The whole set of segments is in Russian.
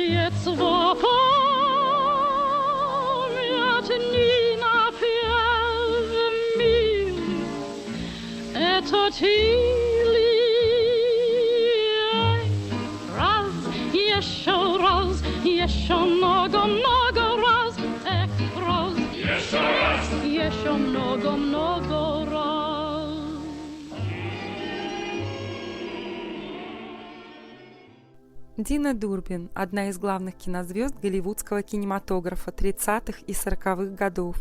Jetzt wo помнят Нина мил, это тили. Раз, еще много раз, эх, раз, еще много раз. Дина Дурбин – одна из главных кинозвезд голливудского кинематографа 30-х и 40-х годов.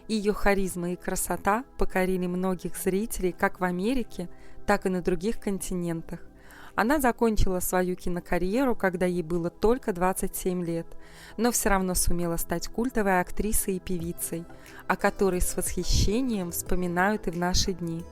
Ее харизма и красота покорили многих зрителей как в Америке, так и на других континентах. Она закончила свою кинокарьеру, когда ей было только 27 лет, но все равно сумела стать культовой актрисой и певицей, о которой с восхищением вспоминают и в наши дни.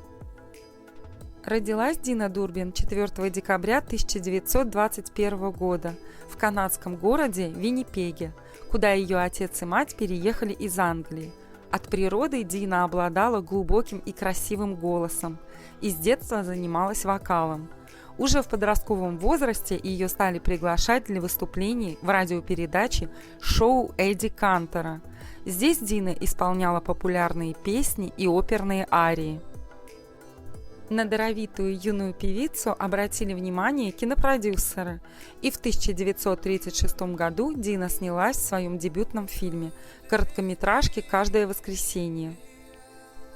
Родилась Дина Дурбин 4 декабря 1921 года в канадском городе Виннипеге, куда ее отец и мать переехали из Англии. От природы Дина обладала глубоким и красивым голосом и с детства занималась вокалом. Уже в подростковом возрасте ее стали приглашать для выступлений в радиопередаче «Шоу Эдди Кантера». Здесь Дина исполняла популярные песни и оперные арии. На даровитую юную певицу обратили внимание кинопродюсеры, и в 1936 году Дина снялась в своем дебютном фильме короткометражке «Каждое воскресенье».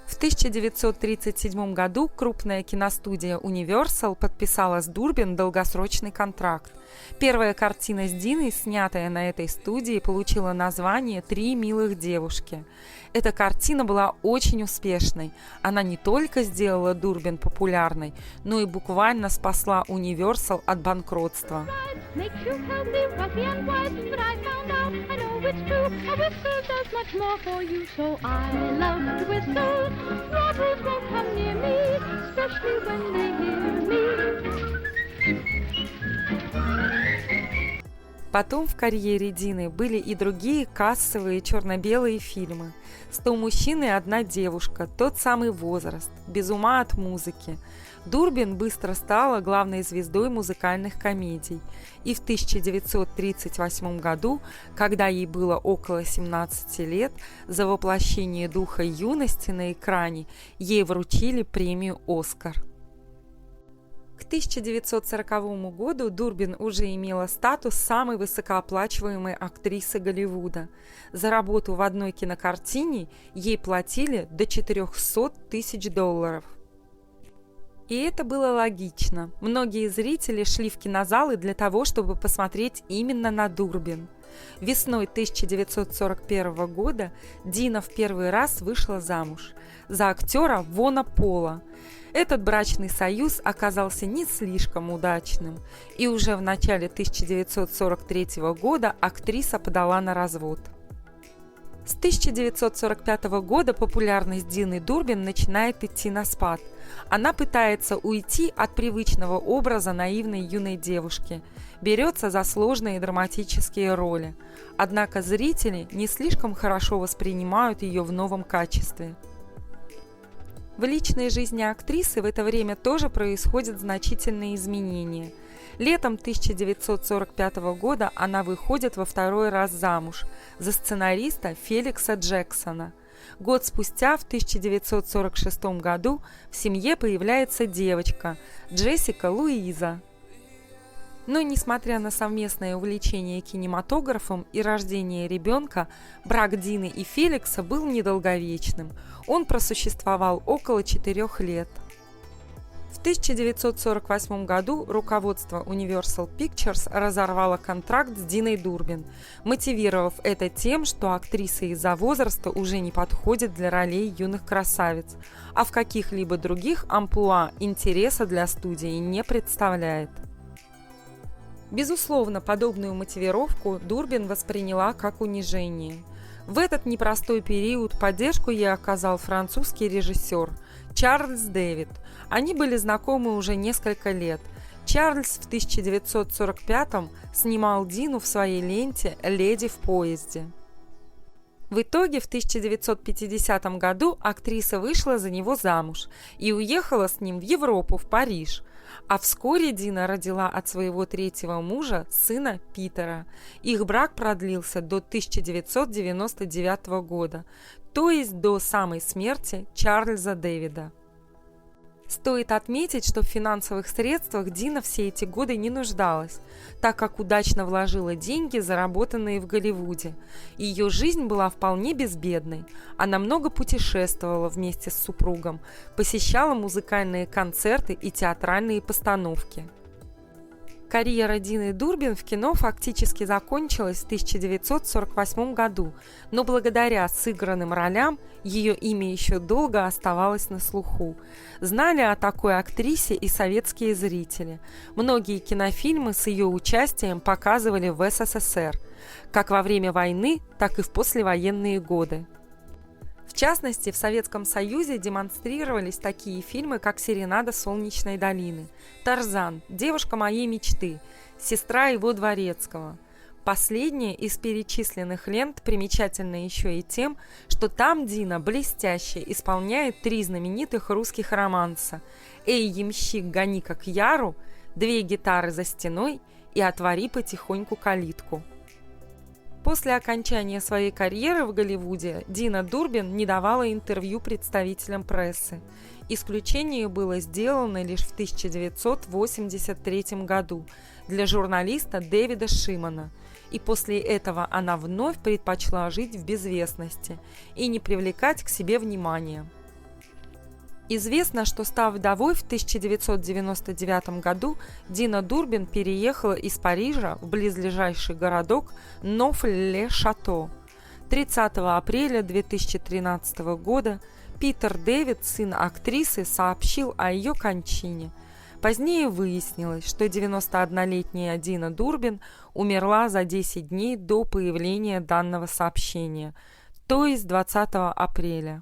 В 1937 году крупная киностудия Universal подписала с Дурбин долгосрочный контракт. Первая картина с Диной, снятая на этой студии, получила название «Три милых девушки». Эта картина была очень успешной. Она не только сделала Дурбин популярной, но и буквально спасла Universal от банкротства. Потом в карьере Дины были и другие кассовые черно-белые фильмы. «100 мужчин и одна девушка», «Тот самый возраст», «Без ума от музыки». Дурбин быстро стала главной звездой музыкальных комедий. И в 1938 году, когда ей было около 17 лет, за воплощение духа юности на экране ей вручили премию «Оскар». К 1940 году Дурбин уже имела статус самой высокооплачиваемой актрисы Голливуда. За работу в одной кинокартине ей платили до $400 тысяч. И это было логично. Многие зрители шли в кинозалы для того, чтобы посмотреть именно на Дурбин. Весной 1941 года Дина в первый раз вышла замуж за актера Вона Пола. Этот брачный союз оказался не слишком удачным, и уже в начале 1943 года актриса подала на развод. С 1945 года популярность Дины Дурбин начинает идти на спад. Она пытается уйти от привычного образа наивной юной девушки, берется за сложные драматические роли. Однако зрители не слишком хорошо воспринимают ее в новом качестве. В личной жизни актрисы в это время тоже происходят значительные изменения. Летом 1945 года она выходит во второй раз замуж за сценариста Феликса Джексона. Год спустя, в 1946 году, в семье появляется девочка Джессика Луиза. Но, несмотря на совместное увлечение кинематографом и рождение ребенка, брак Дины и Феликса был недолговечным. Он просуществовал около 4 лет. В 1948 году руководство Universal Pictures разорвало контракт с Диной Дурбин, мотивировав это тем, что актриса из-за возраста уже не подходит для ролей юных красавиц, а в каких-либо других амплуа интереса для студии не представляет. Безусловно, подобную мотивировку Дурбин восприняла как унижение. В этот непростой период поддержку ей оказал французский режиссер Чарльз Дэвид. Они были знакомы уже несколько лет. Чарльз в 1945-м снимал Дину в своей ленте «Леди в поезде». В итоге в 1950 году актриса вышла за него замуж и уехала с ним в Европу, в Париж. А вскоре Дина родила от своего третьего мужа сына Питера. Их брак продлился до 1999 года, то есть до самой смерти Чарльза Дэвида. Стоит отметить, что в финансовых средствах Дина все эти годы не нуждалась, так как удачно вложила деньги, заработанные в Голливуде. Ее жизнь была вполне безбедной. Она много путешествовала вместе с супругом, посещала музыкальные концерты и театральные постановки. Карьера Дины Дурбин в кино фактически закончилась в 1948 году, но благодаря сыгранным ролям ее имя еще долго оставалось на слуху. Знали о такой актрисе и советские зрители. Многие кинофильмы с ее участием показывали в СССР, как во время войны, так и в послевоенные годы. В частности, в Советском Союзе демонстрировались такие фильмы, как «Серенада солнечной долины», «Тарзан», «Девушка моей мечты», «Сестра его дворецкого». Последняя из перечисленных лент примечательна еще и тем, что там Дина блестяще исполняет 3 знаменитых русских романса «Эй, ямщик, гони-ка к яру», «Две гитары за стеной» и «Отвори потихоньку калитку». После окончания своей карьеры в Голливуде Дина Дурбин не давала интервью представителям прессы. Исключение было сделано лишь в 1983 году для журналиста Дэвида Шимана, и после этого она вновь предпочла жить в безвестности и не привлекать к себе внимания. Известно, что, став вдовой в 1999 году, Дина Дурбин переехала из Парижа в близлежащий городок Нофль-ле-Шато. 30 апреля 2013 года Питер Дэвид, сын актрисы, сообщил о ее кончине. Позднее выяснилось, что 91-летняя Дина Дурбин умерла за 10 дней до появления данного сообщения, то есть 20 апреля.